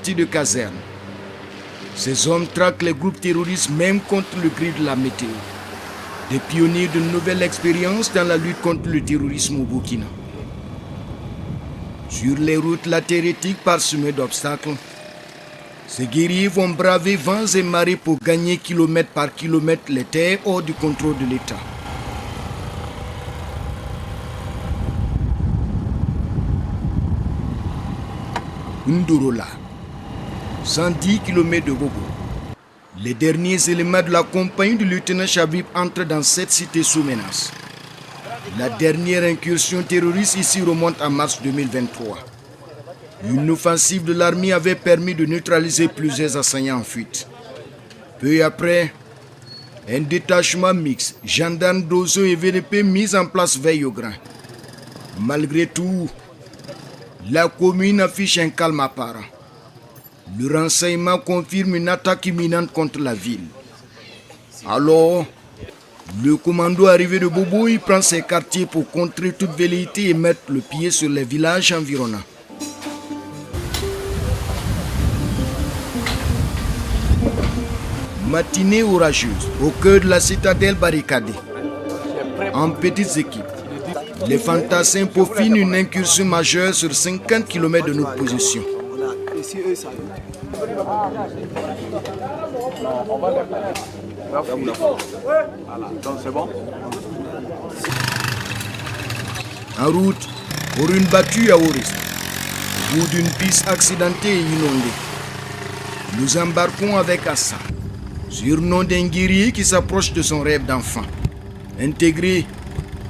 sortie de caserne. Ces hommes traquent les groupes terroristes même contre le gris de la météo. Des pionniers de nouvelles expériences dans la lutte contre le terrorisme au Burkina. Sur les routes latéritiques parsemées d'obstacles, ces guerriers vont braver vents et marées pour gagner kilomètre par kilomètre les terres hors du contrôle de l'État. Ndorola, 110 km de Bobo. Les derniers éléments de la compagnie du lieutenant Chabib entrent dans cette cité sous menace. La dernière incursion terroriste ici remonte à mars 2023. Une offensive de l'armée avait permis de neutraliser plusieurs assaillants en fuite. Peu après, un détachement mixte, gendarmes d'Ozo et VDP mis en place veille au grain. Malgré tout, la commune affiche un calme apparent. Le renseignement confirme une attaque imminente contre la ville. Alors, le commando arrivé de Bobo y prend ses quartiers pour contrer toute velléité et mettre le pied sur les villages environnants. Matinée orageuse, au cœur de la citadelle barricadée. En petites équipes, les fantassins peaufinent une incursion majeure sur 50 km de notre position. En route, pour une battue à haut risque, au bout d'une piste accidentée et inondée, nous embarquons avec Hassan, surnom d'un guerrier qui s'approche de son rêve d'enfant. Intégrer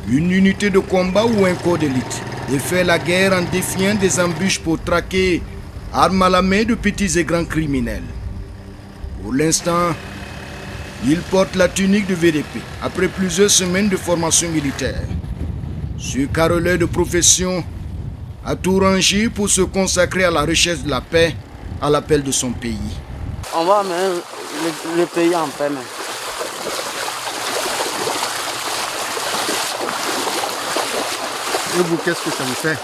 une unité de combat ou un corps d'élite et faire la guerre en défiant des embûches pour traquer, armes à la main, de petits et grands criminels. Pour l'instant, il porte la tunique de VDP après plusieurs semaines de formation militaire. Ce caroleur de profession a tout rangé pour se consacrer à la recherche de la paix à l'appel de son pays. On va mettre le pays en paix. Et vous, qu'est-ce que ça vous fait?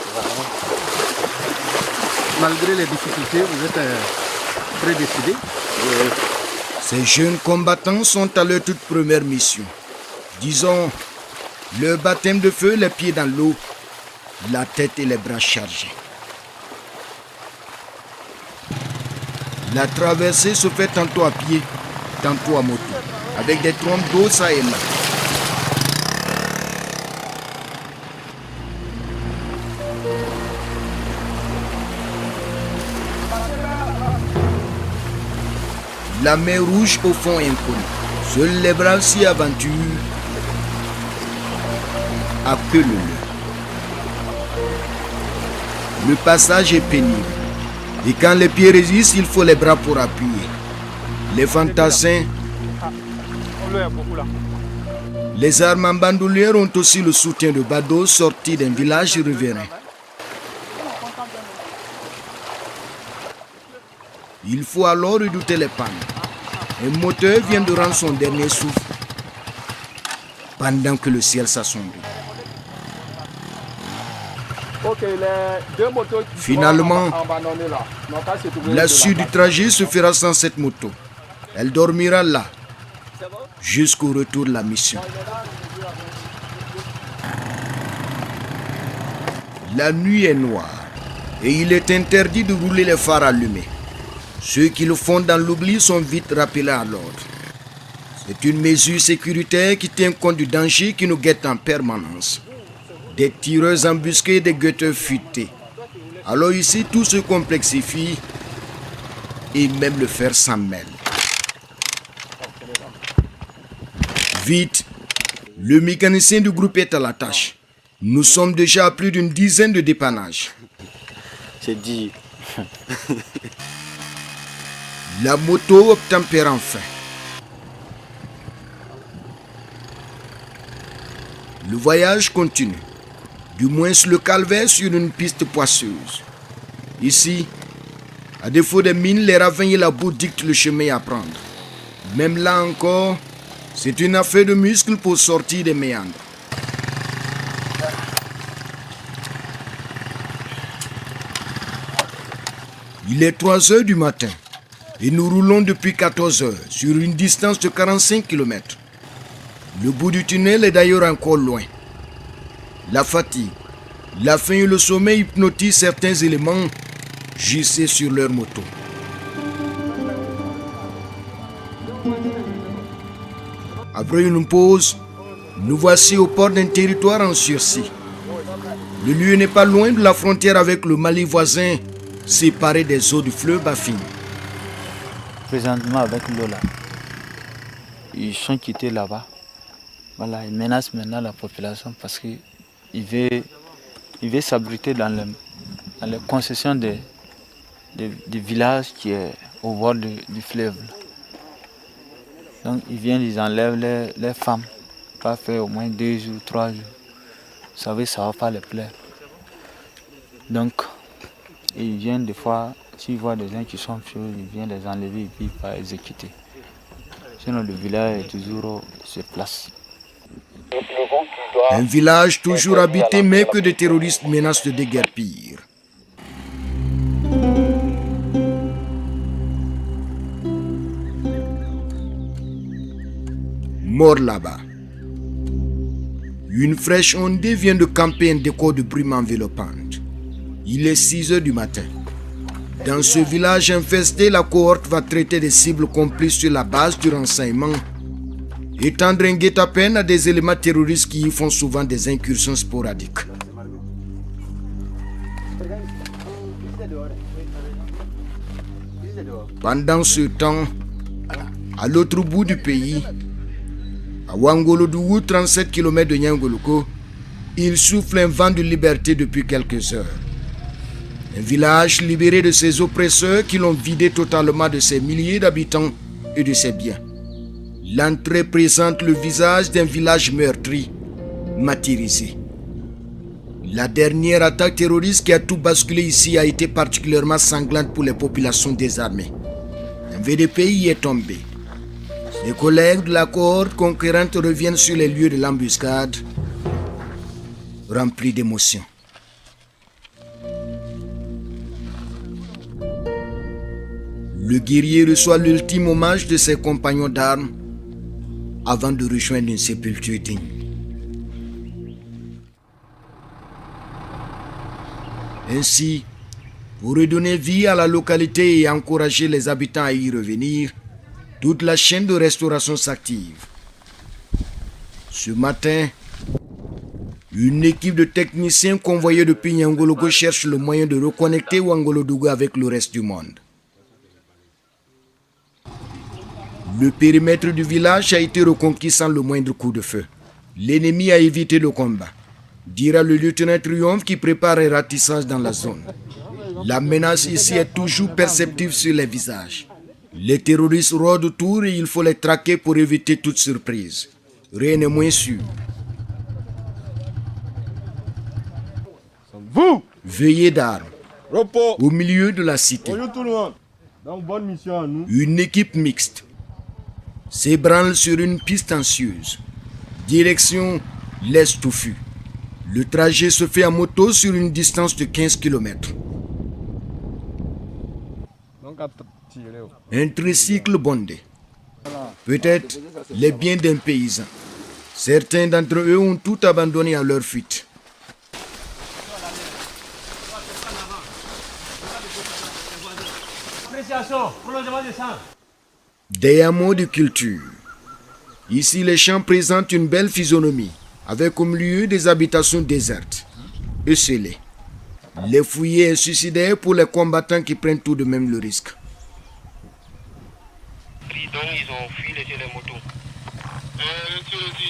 Malgré les difficultés, vous êtes très décidé? Ces jeunes combattants sont à leur toute première mission. Disons, leur baptême de feu, les pieds dans l'eau, la tête et les bras chargés. La traversée se fait tantôt à pied, tantôt à moto, avec des trompes d'eau ça et là. La mer Rouge au fond inconnu. Seuls les bras s'y aventurent à queue leu. Le passage est pénible. Et quand les pieds résistent, il faut les bras pour appuyer. Les fantassins, les armes en bandoulière ont aussi le soutien de badauds sortis d'un village riverain. Il faut alors redouter les pannes. Un moteur vient de rendre son dernier souffle pendant que le ciel s'assombrit. Finalement, la suite du trajet se fera sans cette moto. Elle dormira là, jusqu'au retour de la mission. La nuit est noire et il est interdit de rouler les phares allumés. Ceux qui le font dans l'oubli sont vite rappelés à l'ordre. C'est une mesure sécuritaire qui tient compte du danger qui nous guette en permanence. Des tireurs embusqués, des guetteurs futés. Alors ici, tout se complexifie et même le fer s'en mêle. Vite, le mécanicien du groupe est à la tâche. Nous sommes déjà à plus d'une dizaine de dépannages. C'est dit. La moto obtempère enfin. Le voyage continue. Du moins le calvaire sur une piste poisseuse. Ici, à défaut des mines, les ravins et la boue dictent le chemin à prendre. Même là encore, c'est une affaire de muscles pour sortir des méandres. Il est 3 heures du matin et nous roulons depuis 14 heures sur une distance de 45 km. Le bout du tunnel est d'ailleurs encore loin. La fatigue, la faim et le sommeil hypnotisent certains éléments gissés sur leur moto. Après une pause, nous voici au port d'un territoire en sursis. Le lieu n'est pas loin de la frontière avec le Mali voisin, séparé des eaux du fleuve Bafin. Présentement avec Lola, ils sont quittés là-bas. Voilà, ils menacent maintenant la population parce qu'ils veulent s'abriter dans les concessions des villages qui est au bord du fleuve. Donc ils viennent, ils enlèvent les femmes. Pas faire au moins 2 jours, 3 jours. Vous savez, ça ne va pas les plaire. Donc, ils viennent des fois, s'ils voient des gens qui sont chauds, ils viennent les enlever et puis pas exécuter. Sinon, le village est toujours sur place. Un village toujours habité, mais que des terroristes menacent de déguerpir. Mort là-bas. Une fraîche ondée vient de camper un décor de brume enveloppante. Il est 6 heures du matin. Dans ce village infesté, la cohorte va traiter des cibles complices sur la base du renseignement et tendre un guet-apens à des éléments terroristes qui y font souvent des incursions sporadiques. Pendant ce temps, à l'autre bout du pays, à Wangolodougou, 37 km de Nyangoloko, il souffle un vent de liberté depuis quelques heures. Un village libéré de ses oppresseurs qui l'ont vidé totalement de ses milliers d'habitants et de ses biens. L'entrée présente le visage d'un village meurtri, martyrisé. La dernière attaque terroriste qui a tout basculé ici a été particulièrement sanglante pour les populations désarmées. Un VDPI est tombé. Les collègues de la cohorte conquérante reviennent sur les lieux de l'embuscade, remplis d'émotions. Le guerrier reçoit l'ultime hommage de ses compagnons d'armes avant de rejoindre une sépulture digne. Ainsi, pour redonner vie à la localité et encourager les habitants à y revenir, toute la chaîne de restauration s'active. Ce matin, une équipe de techniciens convoyés depuis Nyangoloko cherche le moyen de reconnecter Wangolodougou avec le reste du monde. Le périmètre du village a été reconquis sans le moindre coup de feu. L'ennemi a évité le combat, dira le lieutenant Triomphe qui prépare un ratissage dans la zone. La menace ici est toujours perceptible sur les visages. Les terroristes rôdent autour et il faut les traquer pour éviter toute surprise. Rien n'est moins sûr. Vous, Veillée d'armes repos. au milieu de la cité. Bonjour tout le monde. Donc bonne mission à nous. Une équipe mixte s'ébranle sur une piste anxieuse. Direction l'Est touffu. Le trajet se fait en moto sur une distance de 15 km. Donc à tirer. Un tricycle bondé. Peut-être les biens d'un paysan. Certains d'entre eux ont tout abandonné à leur fuite. Des hameaux de culture. Ici, les champs présentent une belle physionomie, avec au milieu des habitations désertes et scellées. Les fouillés et suicidaires pour les combattants qui prennent tout de même le risque. Donc ils ont fui les motos.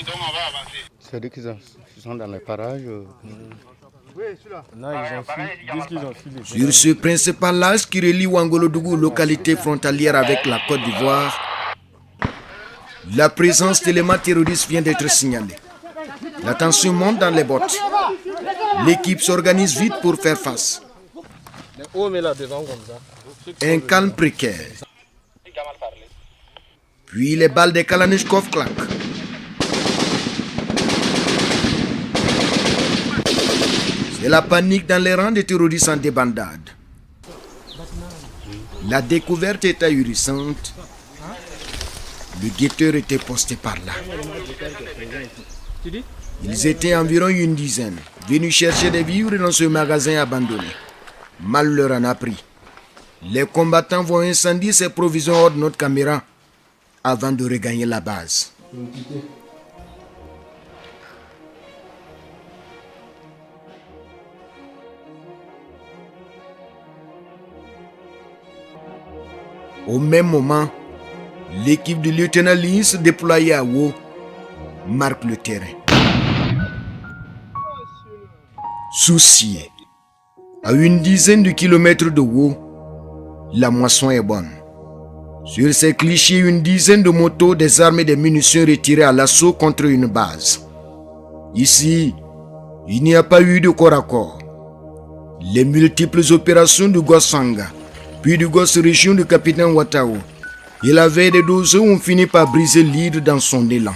Donc on va avancer. C'est-à-dire qu'ils sont dans les parages. Non, ils ont fui. Ils disent qu'ils ont fui. Sur ce principal axe qui relie Wangolodougou, localité frontalière avec la Côte d'Ivoire, la présence d'éléments terroristes vient d'être signalée. La tension monte dans les bottes. L'équipe s'organise vite pour faire face. Un calme précaire. Puis les balles des Kalachnikov claquent. C'est la panique dans les rangs des terroristes en débandade. La découverte est ahurissante. Le guetteur était posté par là. Ils étaient environ une dizaine, venus chercher des vivres dans ce magasin abandonné. Mal leur en a pris. Les combattants vont incendier ces provisions hors de notre caméra avant de regagner la base. Au même moment, l'équipe du lieutenant Lins déployée à Wo marque le terrain. Soucié, à une dizaine de kilomètres de Wo, la moisson est bonne. Sur ces clichés, une dizaine de motos, des armes et des munitions retirées à l'assaut contre une base. Ici, il n'y a pas eu de corps à corps. Les multiples opérations de Gwasanga, puis du Gos région du capitaine Watao, et la veille des 12 ont fini par briser l'hydre dans son élan.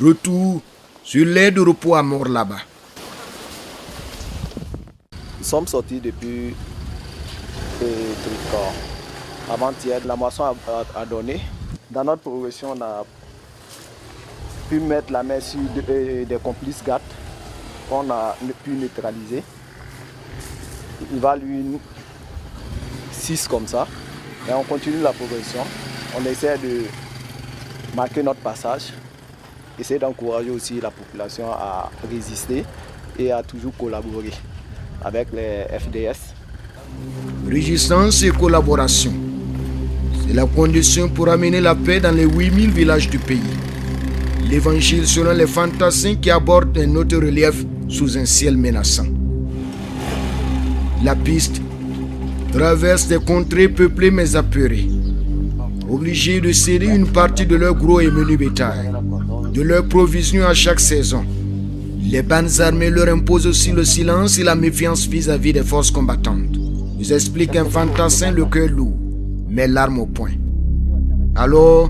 Retour sur l'aire de repos à mort là-bas. Nous sommes sortis depuis avant-hier. La moisson a donné. Dans notre progression, on a pu mettre la main sur des complices GAT qu'on a pu neutraliser. Il va lui 6 comme ça. Et on continue la progression. On essaie de marquer notre passage. Essayer d'encourager aussi la population à résister et à toujours collaborer avec les FDS. Résistance et collaboration. C'est la condition pour amener la paix dans les 8000 villages du pays. L'évangile selon les fantassins qui abordent un autre relief sous un ciel menaçant. La piste traverse des contrées peuplées mais apeurées, obligées de céder une partie de leur gros et menu bétail, de leurs provisions à chaque saison. Les bandes armées leur imposent aussi le silence et la méfiance vis-à-vis des forces combattantes. Nous explique un fantassin le cœur lourd, mais l'arme au poing. Alors,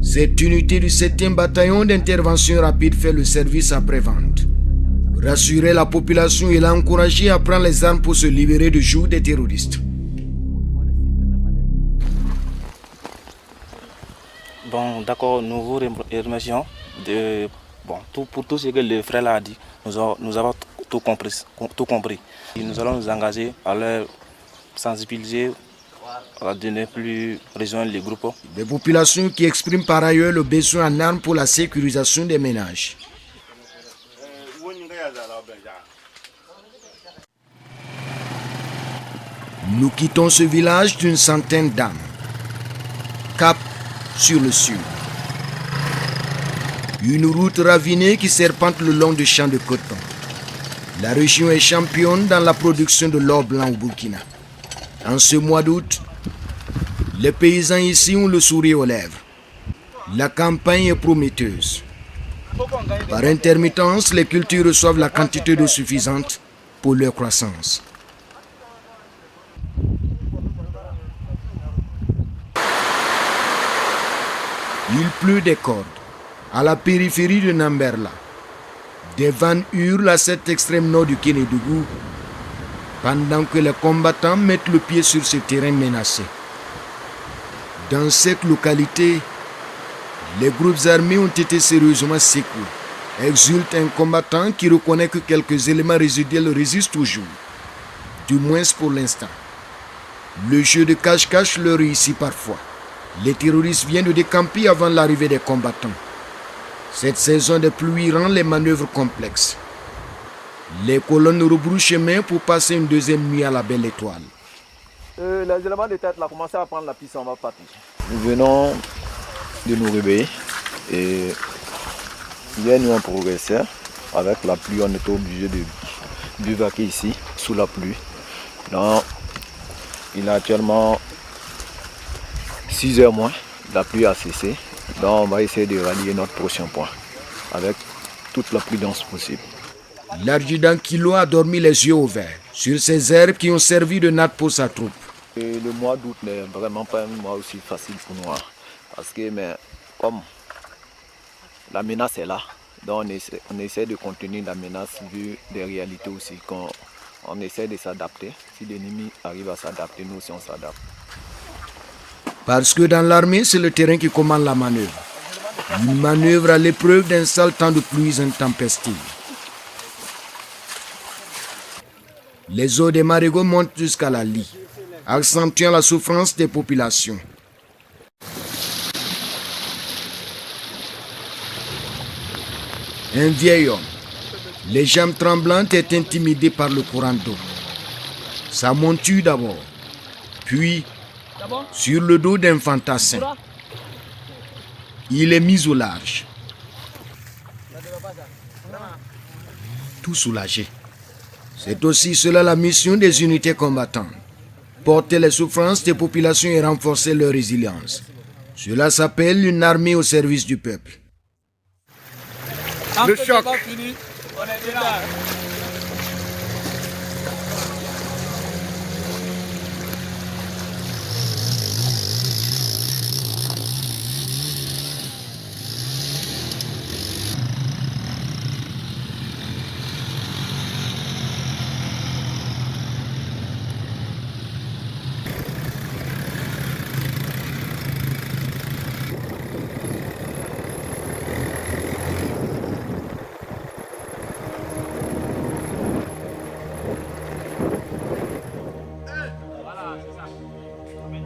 cette unité du 7e bataillon d'intervention rapide fait le service après-vente. Rassurer la population et l'encourager à prendre les armes pour se libérer du joug des terroristes. Bon, d'accord, nous vous remercions pour tout ce que le frère a dit. Nous avons tout compris. Et nous allons nous engager à leur sensibiliser, à ne plus rejoindre les groupes. Des populations qui expriment par ailleurs le besoin en armes pour la sécurisation des ménages. Nous quittons ce village d'une centaine d'âmes. Cap sur le sud. Une route ravinée qui serpente le long des champs de coton. La région est championne dans la production de l'or blanc au Burkina. En ce mois d'août, les paysans ici ont le sourire aux lèvres. La campagne est prometteuse. Par intermittence, les cultures reçoivent la quantité d'eau suffisante pour leur croissance. Il pleut des cordes à la périphérie de Namberla. Des vannes hurlent à cet extrême nord du Kénédougou pendant que les combattants mettent le pied sur ce terrain menacé. Dans cette localité, les groupes armés ont été sérieusement secoués. Exulte un combattant qui reconnaît que quelques éléments résiduels résistent toujours, du moins pour l'instant. Le jeu de cache-cache leur réussit parfois. Les terroristes viennent de décamper avant l'arrivée des combattants. Cette saison de pluie rend les manœuvres complexes. Les colonnes rebroussent chemin pour passer une deuxième nuit à la Belle Étoile. Les éléments de tête ont commencé à prendre la piste, on va partir. Nous venons de nous réveiller et hier nous avons progressé. Avec la pluie, on était obligé de bivouaquer ici, sous la pluie. Donc, il est actuellement 6 heures moins, la pluie a cessé. Donc on va essayer de rallier notre prochain point avec toute la prudence possible. L'adjudant Kilo a dormi les yeux ouverts sur ces herbes qui ont servi de natte pour sa troupe. Et le mois d'août n'est vraiment pas un mois aussi facile pour nous. Parce que comme la menace est là. Donc on essaie de contenir la menace vu des réalités aussi. On essaie de s'adapter. Si l'ennemi arrive à s'adapter, nous aussi on s'adapte. Parce que dans l'armée, c'est le terrain qui commande la manœuvre. Une manœuvre à l'épreuve d'un sale temps de pluie intempestive. Les eaux des marégots montent jusqu'à la lie, accentuant la souffrance des populations. Un vieil homme, les jambes tremblantes, est intimidé par le courant d'eau. Sa monture d'abord, puis sur le dos d'un fantassin. Il est mis au large. Tout soulagé. C'est aussi cela la mission des unités combattantes. Porter les souffrances des populations et renforcer leur résilience. Cela s'appelle une armée au service du peuple. Le choc.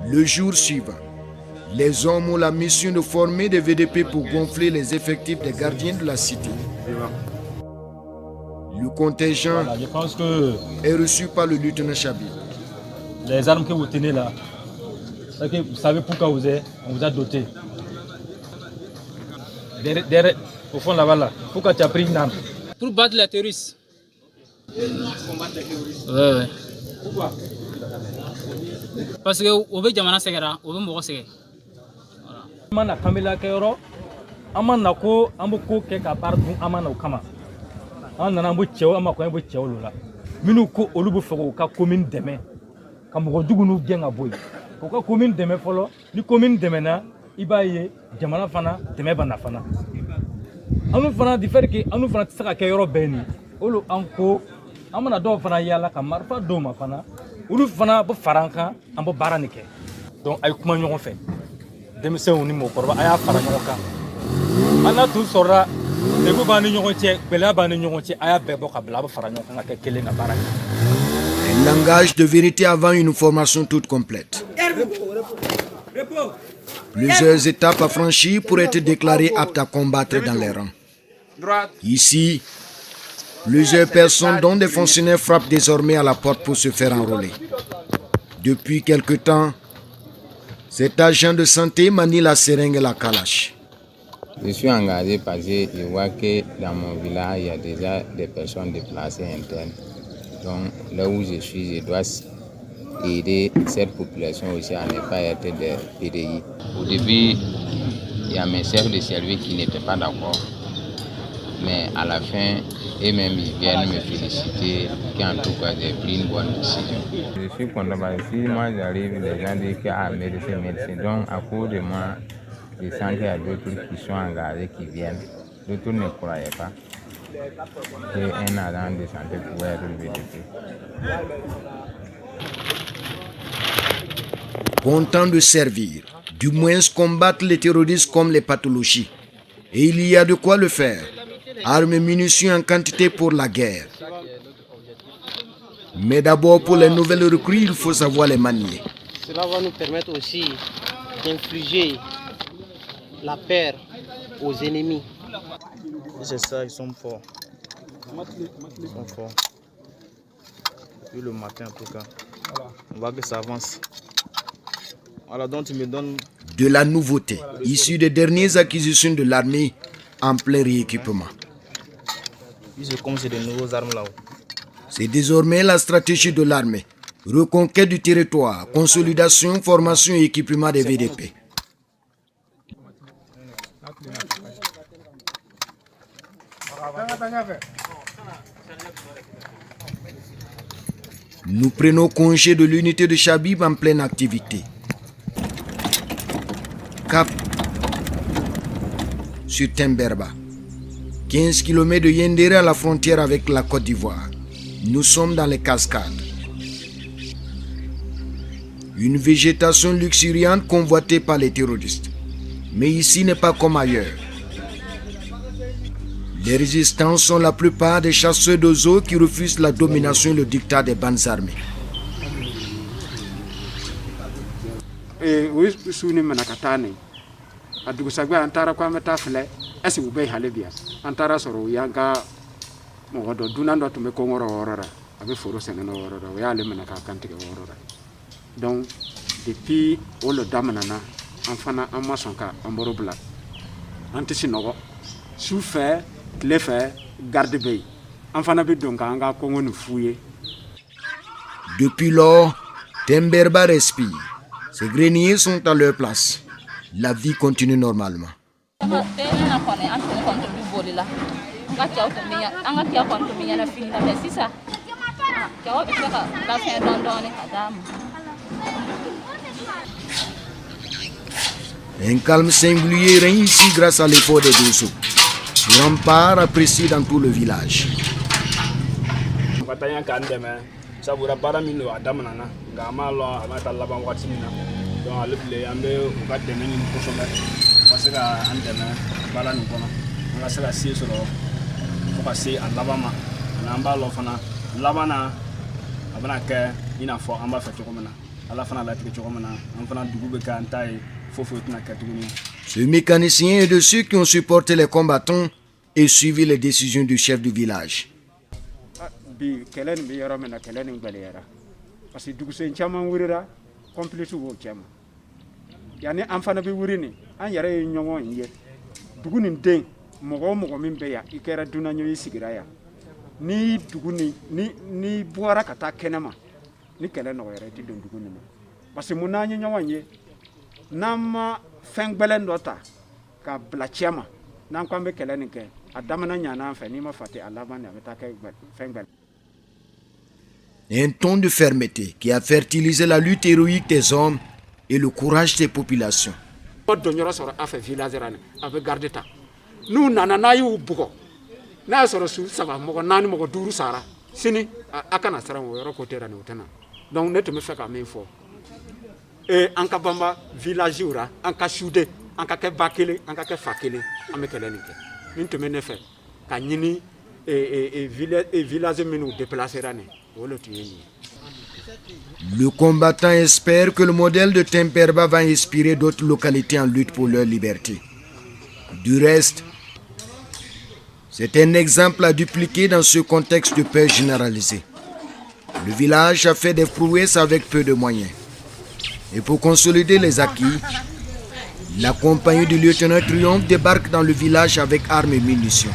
Le jour suivant, les hommes ont la mission de former des VDP pour gonfler les effectifs des gardiens de la cité. Le contingent je pense que est reçu par le lieutenant Chabib. les armes que vous tenez là, c'est que vous savez pourquoi on vous a doté. Derrière, au fond là-bas, pourquoi tu as pris une arme? Pour battre les terroristes. Combattre les terroristes. Ouais. Pourquoi? Parce que on veut jamana segera, on veut moko sege. Voilà. Mana kamela kayoro, amana ko amoko ke ka pardu amana kama. Anana mbo chewo amako mbo chewo lola. Minu ko olubu foko ka commune demain. Ka moko dugunu genga boy. Ko ka commune demain folo, ni commune demain na ibaye jamana fana demain bana fana. Anu fana di faire que anu fana tsaka kayoro beni. Olu anko amana do fana yala ka marfa do ma fana. Olu fana bo faranka ambo baranike. Donc ay kuma ñoxo fe. Demisenu ni mo korba aya fara ñoxo kan. Ana tu sora degu bani ñoxo ci bela bani ñoxo ci aya bebo ka bla bo fara ñoxo kan ke kele nga baraka. Un langage de vérité avant une formation toute complète. Plusieurs étapes à franchir pour être déclaré apte à combattre dans les rangs. Ici, plusieurs personnes, dont des fonctionnaires, frappent désormais à la porte pour se faire enrôler. Depuis quelque temps, cet agent de santé manie la seringue et la calache. Je suis engagé parce que je vois que dans mon village, il y a déjà des personnes déplacées internes. Donc là où je suis, je dois aider cette population aussi à ne pas être des PDI. Au début, il y a mes chefs de service qui n'étaient pas d'accord. Mais à la fin, eux-mêmes ils viennent me féliciter qu'en tout cas j'ai pris une bonne décision. Je suis content parce que si moi j'arrive, les gens disent que médecin. Donc à cause de moi, je sens qu'il y a d'autres qui sont engagés, qui viennent. D'autres ne croyaient pas qu'un agent de santé pouvait être le VDP. Content de servir, du moins combattre les terroristes comme les pathologies. Et il y a de quoi le faire. Armes et munitions en quantité pour la guerre. Mais d'abord, pour les nouvelles recrues, il faut savoir les manier. Cela va nous permettre aussi d'infliger la peur aux ennemis. C'est ça, ils sont forts. Ils sont forts. Depuis le matin en tout cas. On voit que ça avance. Voilà, donc tu me donnes... De la nouveauté, issue des dernières acquisitions de l'armée en plein rééquipement. C'est comme c'est des nouveaux armes là-haut. C'est désormais la stratégie de l'armée. Reconquête du territoire, consolidation, formation et équipement des VDP. Nous prenons congé de l'unité de Chabib en pleine activité. Cap sur Temberba. 15 km de Yendéré à la frontière avec la Côte d'Ivoire. Nous sommes dans les cascades. Une végétation luxuriante convoitée par les terroristes. Mais ici n'est pas comme ailleurs. Les résistants sont la plupart des chasseurs d'oiseaux qui refusent la domination et le dictat des bandes armées. Donc depuis le damanana enfana amasonka amborobla antisinogo souffert les faits garde bay enfana bi donc anga kongo nu fouiller. Depuis lors, Temberba respire. Ces greniers sont à leur place. La vie continue normalement. Un calme singulier règne ici grâce à l'effort des Dosso. Le rempart apprécié dans tout le village. Ce mécanicien est de ceux qui ont supporté les combattants et suivi les décisions du chef du village. Ni duguni ni boara kata kenema ni kele no yere ti don duguni no parce que munanyi nyawanye nama fengbelen dota ka blachema nan kwambe kele ninke adamana nyana fa ni ma fati alaba ne abeta ka fengbel. Un ton de fermeté qui a fertilisé la lutte héroïque des hommes et le courage des populations. Donyora soro afa village rane avec gardeta nous nanana yu bugo na soro su saba mo nani mo duru sara sini akana sara mo yoro ko terani utana donc ne te me fait ka min fo et anka bamba village ura anka shude anka ke bakele anka ke fakele amekele nike min te me ne fait ka nyini et village menu déplacerane wolo tuyeni. Le combattant espère que le modèle de Temberba va inspirer d'autres localités en lutte pour leur liberté. Du reste, c'est un exemple à dupliquer dans ce contexte de peur généralisée. Le village a fait des prouesses avec peu de moyens. Et pour consolider les acquis, la compagnie du lieutenant Triomphe débarque dans le village avec armes et munitions.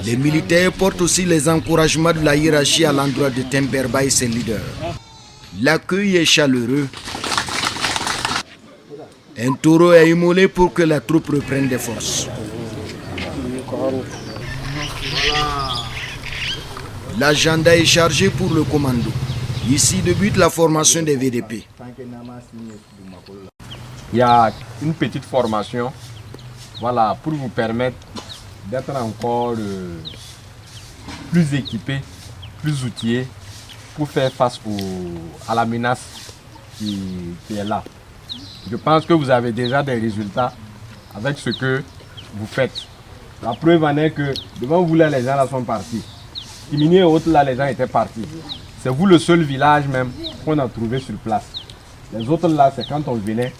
Les militaires portent aussi les encouragements de la hiérarchie à l'endroit de Temberba et ses leaders. L'accueil est chaleureux. Un taureau est immolé pour que la troupe reprenne des forces. L'agenda est chargé pour le commando. Ici débute la formation des VDP. Il y a une petite formation, voilà, pour vous permettre d'être encore plus équipé, plus outillé pour faire face à la menace qui est là. Je pense que vous avez déjà des résultats avec ce que vous faites. La preuve en est que devant vous là, les gens là sont partis. Timini et autres là, les gens étaient partis. C'est vous le seul village même qu'on a trouvé sur place. Les autres là, c'est quand on venait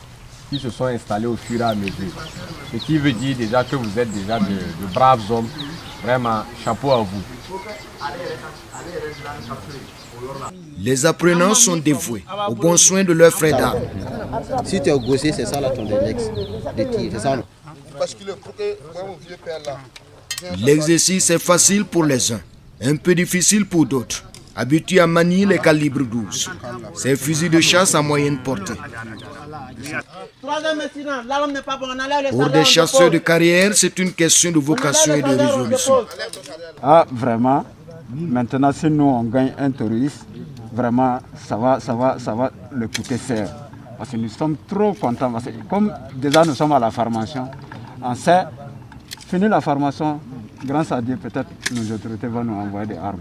qui se sont installés au fur et à mesure. Ce qui veut dire déjà que vous êtes déjà de braves hommes. Vraiment, chapeau à vous. Les apprenants sont dévoués au bon soin de leurs frères d'armes. Si tu es gossé, c'est ça là ton réflexe de tir, c'est ça. L'exercice est facile pour les uns, un peu difficile pour d'autres, habitués à manier les calibres 12. Ces fusils de chasse à moyenne portée. Pour des chasseurs de carrière, c'est une question de vocation et de résolution. Ah, vraiment, maintenant si nous on gagne un terroriste, vraiment ça va le coûter cher. Parce que nous sommes trop contents. Parce que comme déjà nous sommes à la formation, on sait fini la formation, grâce à Dieu, peut-être nos autorités vont nous envoyer des armes.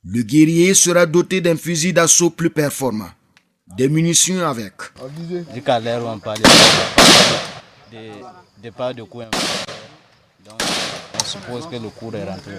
Le guerrier sera doté d'un fusil d'assaut plus performant, des munitions avec. Jusqu'à l'heure où on parle de pas de coups. Donc, on suppose que le cours est rentré.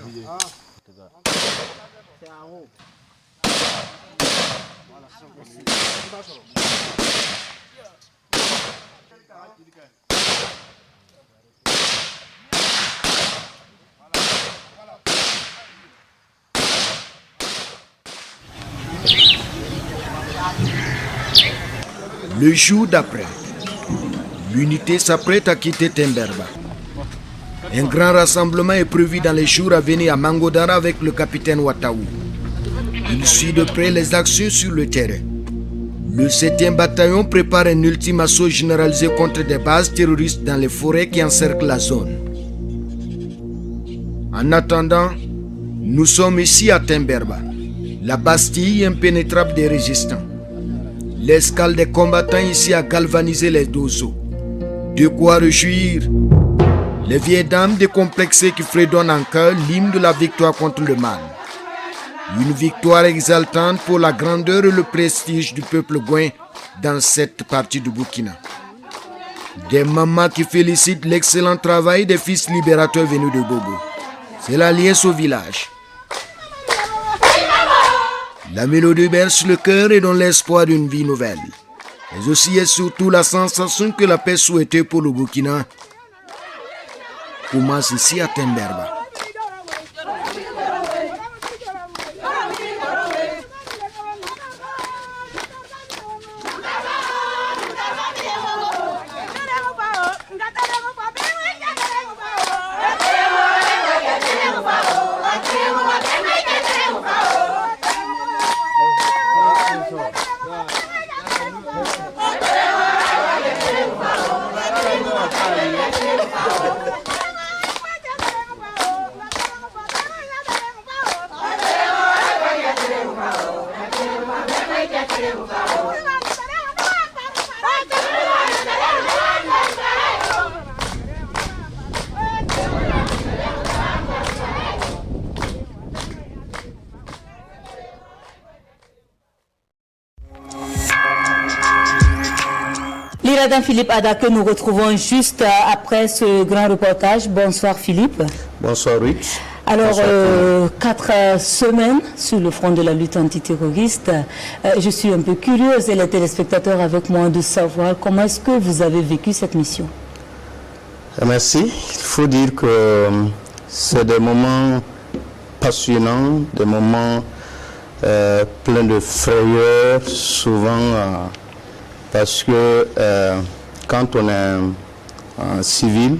Le jour d'après, l'unité s'apprête à quitter Temberba. Un grand rassemblement est prévu dans les jours à venir à Mangodara avec le capitaine Wataou. Il suit de près les actions sur le terrain. Le 7e bataillon prépare un ultime assaut généralisé contre des bases terroristes dans les forêts qui encerclent la zone. En attendant, nous sommes ici à Temberba, la Bastille impénétrable des résistants. L'escale des combattants ici a galvanisé les dozos. De quoi réjouir les vieilles dames décomplexées qui fredonnent en cœur l'hymne de la victoire contre le mal. Une victoire exaltante pour la grandeur et le prestige du peuple gouin dans cette partie du Burkina. Des mamans qui félicitent l'excellent travail des fils libérateurs venus de Bobo. C'est l'alliance au village. La mélodie berce le cœur et donne l'espoir d'une vie nouvelle. Mais aussi et surtout la sensation que la paix souhaitée pour le Burkina commence ici à Temberba. L'Iradin Philippe Ada que nous retrouvons juste après ce grand reportage. Bonsoir Philippe. Bonsoir Ruth. Alors, 4 semaines sur le front de la lutte antiterroriste. Je suis un peu curieuse et les téléspectateurs avec moi de savoir comment est-ce que vous avez vécu cette mission. Merci. Il faut dire que c'est des moments passionnants, des moments pleins de frayeur, souvent parce que quand on est un civil,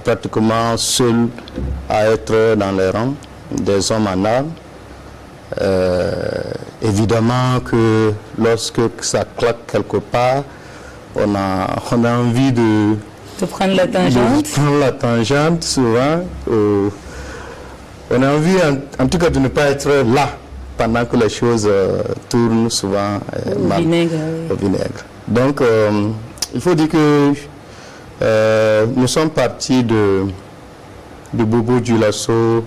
pratiquement seul à être dans les rangs des hommes en armes, évidemment que lorsque ça claque quelque part, on a envie de prendre la tangente. De prendre la tangente souvent. On a envie en tout cas de ne pas être là pendant que les choses tournent souvent mal, au vinaigre. Donc il faut dire que nous sommes partis de Bobo du Lasso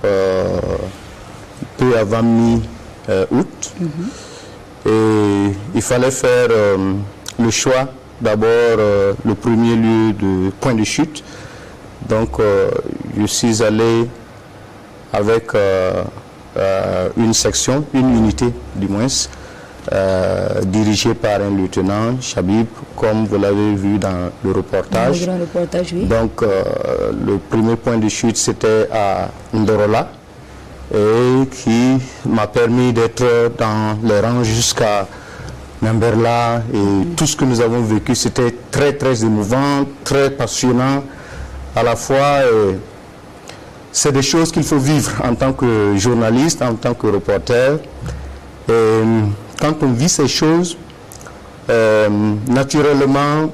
peu avant mi-août. Et il fallait faire le choix, d'abord le premier lieu de point de chute. Donc je suis allé avec une section, une unité du moins, dirigée par un lieutenant Chabib, comme vous l'avez vu dans le reportage. Le grand reportage, oui. Donc le premier point de chute c'était à Ndorola et qui m'a permis d'être dans les rangs jusqu'à Namberla, et tout ce que nous avons vécu c'était très très émouvant, très passionnant à la fois. C'est des choses qu'il faut vivre en tant que journaliste, en tant que reporter. Et quand on vit ces choses, naturellement,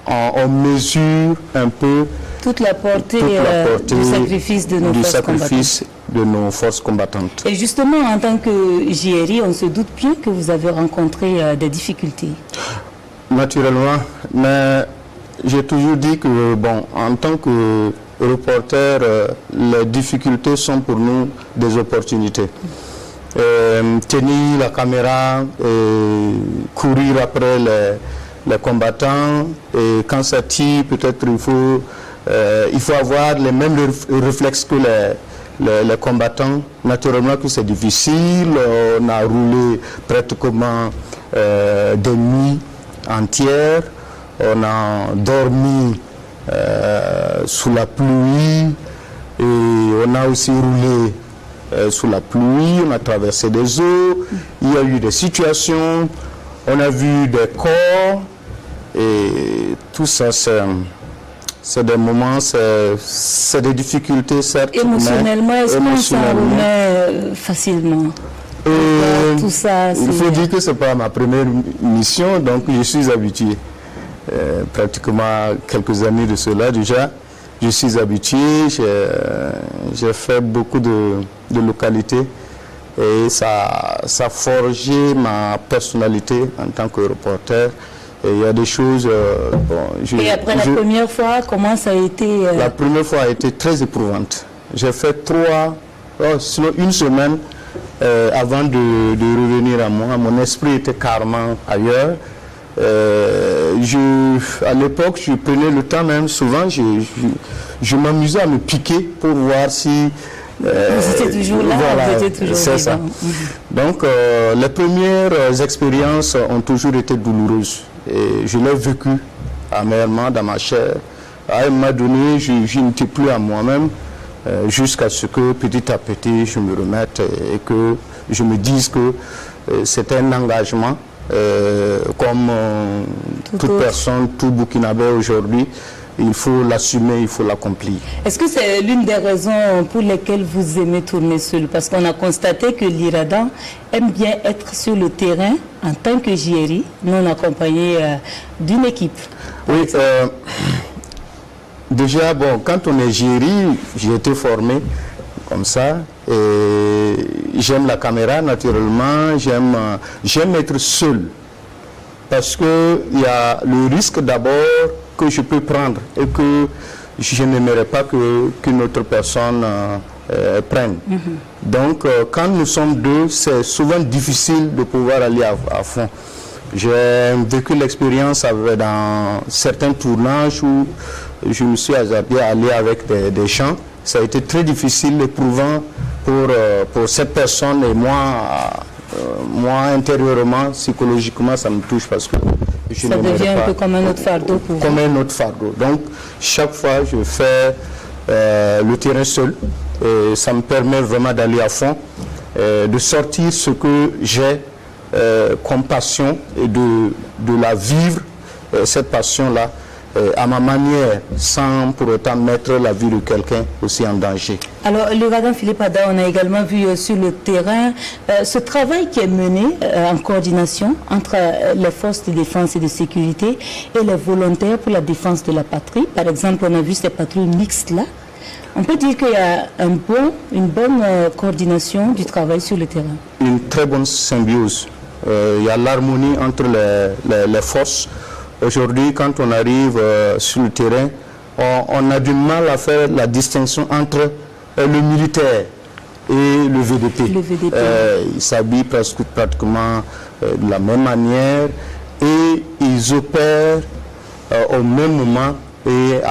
on mesure un peu toute la portée du sacrifice de nos forces combattantes. Et justement, en tant que JRI, on se doute bien que vous avez rencontré des difficultés. Naturellement, mais j'ai toujours dit que, bon, en tant que reporters, les difficultés sont pour nous des opportunités. Tenir la caméra, courir après les combattants, et quand ça tire, peut-être il faut avoir les mêmes réflexes que les combattants. Naturellement que c'est difficile, on a roulé pratiquement des nuits entières, on a dormi sous la pluie et on a aussi roulé sous la pluie, on a traversé des eaux, il y a eu des situations, on a vu des corps et tout ça c'est des moments, c'est des difficultés certes. Émotionnellement, est-ce qu'on s'en remet facilement? Tout ça, il faut dire que ce n'est pas ma première mission, donc je suis habitué. Pratiquement quelques années de cela déjà, je suis habitué, j'ai fait beaucoup de localités et ça a forgé ma personnalité en tant que reporter. Et il y a des choses... et après la première fois, comment ça a été La première fois a été très éprouvante. J'ai fait sinon une semaine avant de revenir à moi. Mon esprit était carrément ailleurs. À l'époque, je prenais le temps même, souvent, je m'amusais à me piquer pour voir si... vous étiez toujours là, voilà, vous étiez toujours c'est ça. Donc, les premières expériences ont toujours été douloureuses. Et je l'ai vécu amèrement dans ma chair. À un moment donné, je n'étais plus à moi-même, jusqu'à ce que petit à petit, je me remette et que je me dise que c'est un engagement. Comme toute personne, tout Burkinabé aujourd'hui, il faut l'assumer, il faut l'accomplir. Est-ce que c'est l'une des raisons pour lesquelles vous aimez tourner seul? Parce qu'on a constaté que l'Iradan aime bien être sur le terrain en tant que JRI, non accompagné d'une équipe. Oui, déjà, bon, quand on est JRI, j'ai été formé comme ça, et j'aime la caméra naturellement, j'aime être seul, parce qu'il y a le risque d'abord que je peux prendre et que je n'aimerais pas qu'une autre personne prenne. Donc quand nous sommes deux, c'est souvent difficile de pouvoir aller à fond. J'ai vécu l'expérience dans certains tournages où je me suis hasardé à aller avec des gens. Ça a été très difficile, éprouvant pour cette personne et moi intérieurement, psychologiquement, ça me touche parce que ça devient un peu comme un autre fardeau pour vous. Comme un autre fardeau. Donc, chaque fois, je fais le terrain seul et ça me permet vraiment d'aller à fond, de sortir ce que j'ai comme passion et de la vivre, cette passion-là, à ma manière, sans pour autant mettre la vie de quelqu'un aussi en danger. Alors, l'Ouragan Philippe Ada, on a également vu sur le terrain ce travail qui est mené en coordination entre les forces de défense et de sécurité et les volontaires pour la défense de la patrie. Par exemple, on a vu ces patrouilles mixtes-là. On peut dire qu'il y a une bonne coordination du travail sur le terrain. Une très bonne symbiose. Il y a l'harmonie entre les forces. Aujourd'hui, quand on arrive sur le terrain, on a du mal à faire la distinction entre le militaire et le VDP. Ils s'habillent pratiquement de la même manière et ils opèrent au même moment et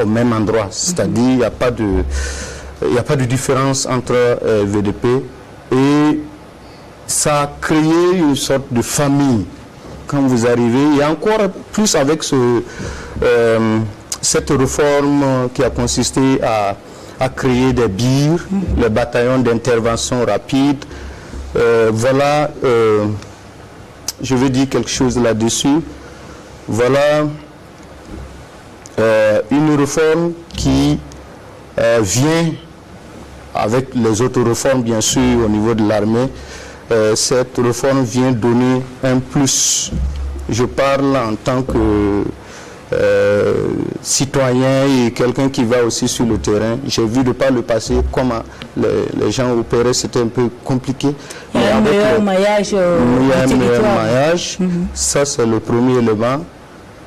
au même endroit. C'est-à-dire qu'il n'y a pas de différence entre VDP, et ça a créé une sorte de famille. Quand vous arrivez, et encore plus avec cette réforme qui a consisté à créer des BIR, les bataillons d'intervention rapide. Voilà, je vais dire quelque chose là-dessus. Voilà une réforme qui vient avec les autres réformes, bien sûr, au niveau de l'armée. Cette réforme vient donner un plus. Je parle en tant que citoyen et quelqu'un qui va aussi sur le terrain. J'ai vu de par le passé comment les gens opéraient, c'était un peu compliqué. Il y a un meilleur maillage. Ça, c'est le premier élément.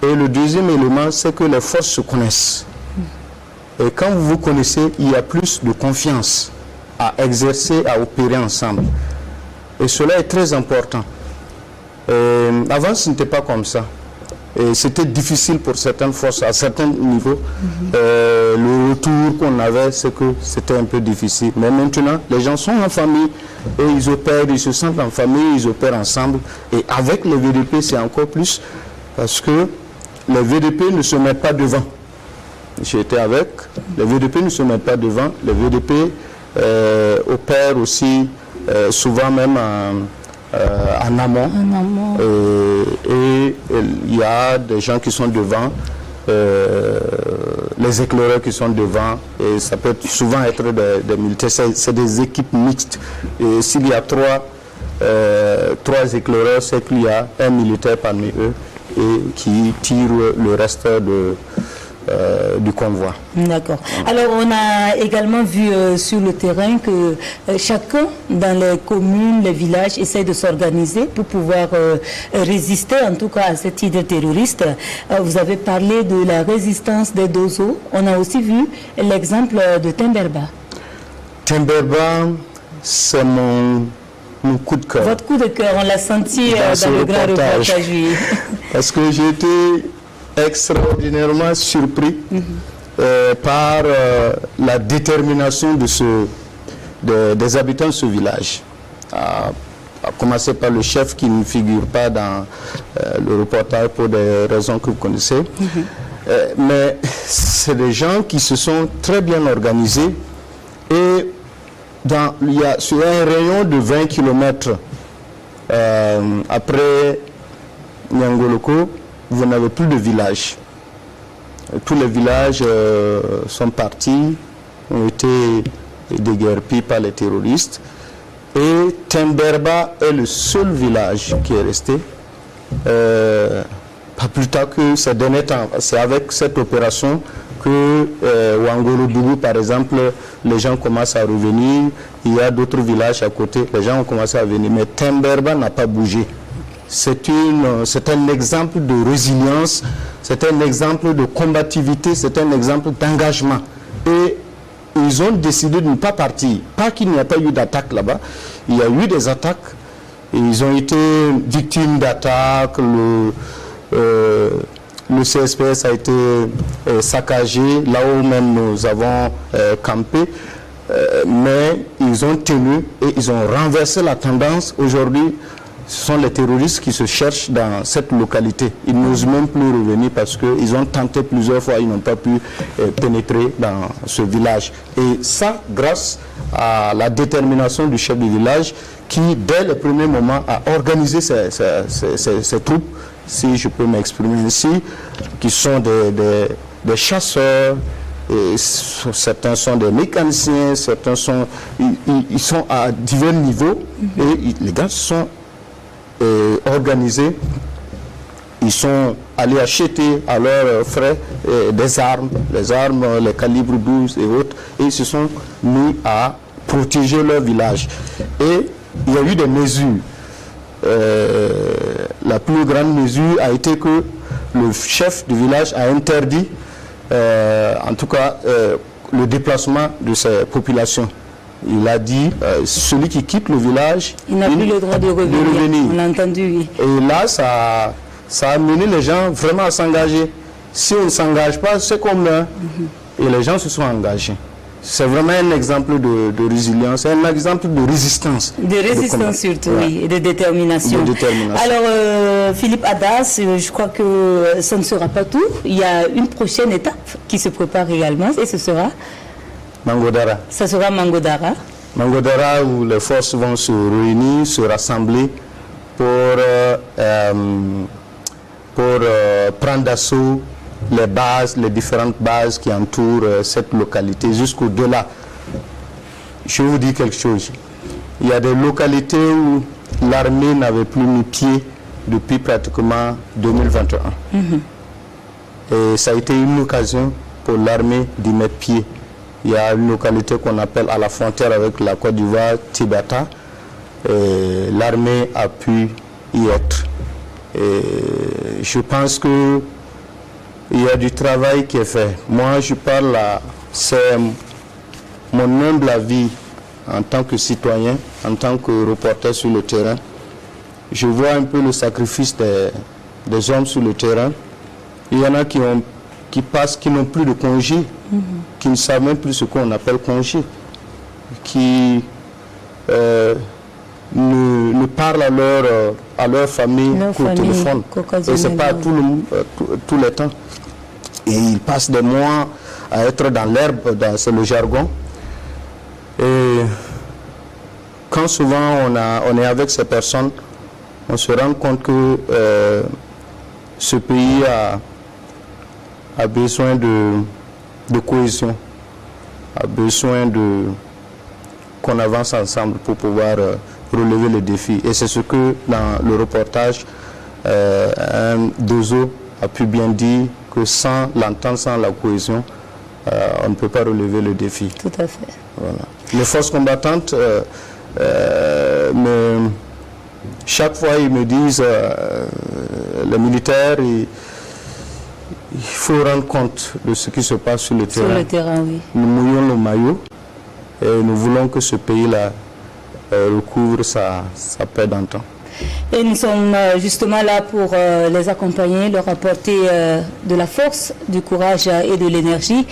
Et le deuxième élément, c'est que les forces se connaissent. Et quand vous vous connaissez, il y a plus de confiance à exercer, à opérer ensemble. Et cela est très important. Avant, ce n'était pas comme ça. Et c'était difficile pour certaines forces, à certains niveaux. Le retour qu'on avait, c'est que c'était un peu difficile. Mais maintenant, les gens sont en famille et ils opèrent, ils se sentent en famille, ils opèrent ensemble. Et avec les VDP, c'est encore plus parce que les VDP ne se mettent pas devant. J'étais avec, les VDP ne se mettent pas devant. Les VDP opèrent aussi souvent même en amont. Et il y a des gens qui sont devant, les éclaireurs qui sont devant, et ça peut souvent être des militaires. C'est des équipes mixtes. Et s'il y a trois éclaireurs, c'est qu'il y a un militaire parmi eux et qui tire le reste du convoi. D'accord. Alors on a également vu sur le terrain que chacun dans les communes, les villages essaie de s'organiser pour pouvoir résister en tout cas à cette idée terroriste. Vous avez parlé de la résistance des Dozo. On a aussi vu l'exemple de Temberba. Temberba, c'est mon coup de cœur. Votre coup de cœur, on l'a senti dans le grand reportage. Parce que j'ai été extraordinairement surpris par la détermination des habitants de ce village. À commencer par le chef qui ne figure pas dans le reportage pour des raisons que vous connaissez. Mais c'est des gens qui se sont très bien organisés et sur un rayon de 20 km après Nyangoloko, vous n'avez plus de village. Tous les villages sont partis, ont été déguerpis par les terroristes. Et Temberba est le seul village qui est resté. Pas plus tard que ces derniers temps. C'est avec cette opération que Wangolo-Dougou, par exemple, les gens commencent à revenir. Il y a d'autres villages à côté, les gens ont commencé à venir. Mais Temberba n'a pas bougé. C'est un exemple de résilience, c'est un exemple de combativité, c'est un exemple d'engagement. Et ils ont décidé de ne pas partir. Pas qu'il n'y a pas eu d'attaque là-bas, il y a eu des attaques. Et ils ont été victimes d'attaques, le CSPS a été saccagé, là où même nous avons campé. Mais ils ont tenu et ils ont renversé la tendance. Aujourd'hui, ce sont les terroristes qui se cherchent dans cette localité. Ils n'osent même plus revenir parce qu'ils ont tenté plusieurs fois, ils n'ont pas pu pénétrer dans ce village. Et ça, grâce à la détermination du chef du village qui, dès le premier moment, a organisé ces troupes, si je peux m'exprimer ainsi, qui sont des chasseurs, et certains sont des mécaniciens, certains sont... Ils sont à divers niveaux et les gars sont organisés, ils sont allés acheter à leurs frais des armes, les calibres 12 et autres, et ils se sont mis à protéger leur village. Et il y a eu des mesures. La plus grande mesure a été que le chef du village a interdit, en tout cas, le déplacement de ces populations. Il a dit, celui qui quitte le village, il n'a plus le droit de revenir. On l'a entendu, oui. Et là, ça a amené les gens vraiment à s'engager. Si on ne s'engage pas, c'est comme là. Et les gens se sont engagés. C'est vraiment un exemple de résilience, un exemple de résistance. De résistance surtout, oui, et de détermination. Alors, Philippe Adas, je crois que ça ne sera pas tout. Il y a une prochaine étape qui se prépare également, et ce sera Mangodara. Ça sera Mangodara. Mangodara, où les forces vont se réunir, se rassembler pour prendre d'assaut les différentes bases qui entourent cette localité jusqu'au-delà. Je vais vous dire quelque chose. Il y a des localités où l'armée n'avait plus mis pied depuis pratiquement 2021. Et ça a été une occasion pour l'armée d'y mettre pied. Il y a une localité qu'on appelle à la frontière avec la Côte d'Ivoire, Tibata. L'armée a pu y être. Et je pense qu'il y a du travail qui est fait. Moi, je parle c'est mon humble avis en tant que citoyen, en tant que reporter sur le terrain. Je vois un peu le sacrifice des hommes sur le terrain. Il y en a qui n'ont plus de congé, qui ne savent même plus ce qu'on appelle congé, qui ne parlent à leur famille qu'au téléphone. Et ce n'est pas tous les temps. Et ils passent des mois à être dans l'herbe, c'est le jargon. Et quand souvent on est avec ces personnes, on se rend compte que ce pays a besoin de cohésion, a besoin qu'on avance ensemble pour pouvoir relever le défi. Et c'est ce que dans le reportage, Dozo a pu bien dire, que sans l'entente, sans la cohésion, on ne peut pas relever le défi. Tout à fait. Voilà. Les forces combattantes, chaque fois ils me disent, les militaires, il faut rendre compte de ce qui se passe sur le terrain. Sur le terrain, oui. Nous mouillons le maillot et nous voulons que ce pays-là recouvre sa paix d'antan. Et nous sommes justement là pour les accompagner, leur apporter de la force, du courage et de l'énergie.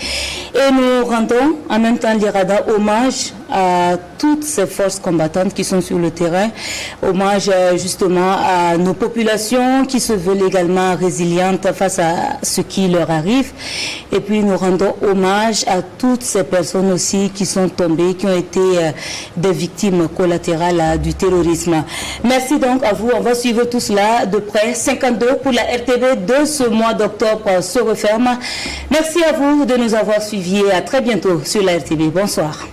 Et nous rendons en même temps l'Irada hommage à toutes ces forces combattantes qui sont sur le terrain, hommage justement à nos populations qui se veulent également résilientes face à ce qui leur arrive. Et puis nous rendons hommage à toutes ces personnes aussi qui sont tombées, qui ont été des victimes collatérales du terrorisme. Merci donc à vous. On va suivre tout cela de près. 52 pour la RTB de ce mois d'octobre se referme. Merci à vous de nous avoir suivis et à très bientôt sur la RTB. Bonsoir.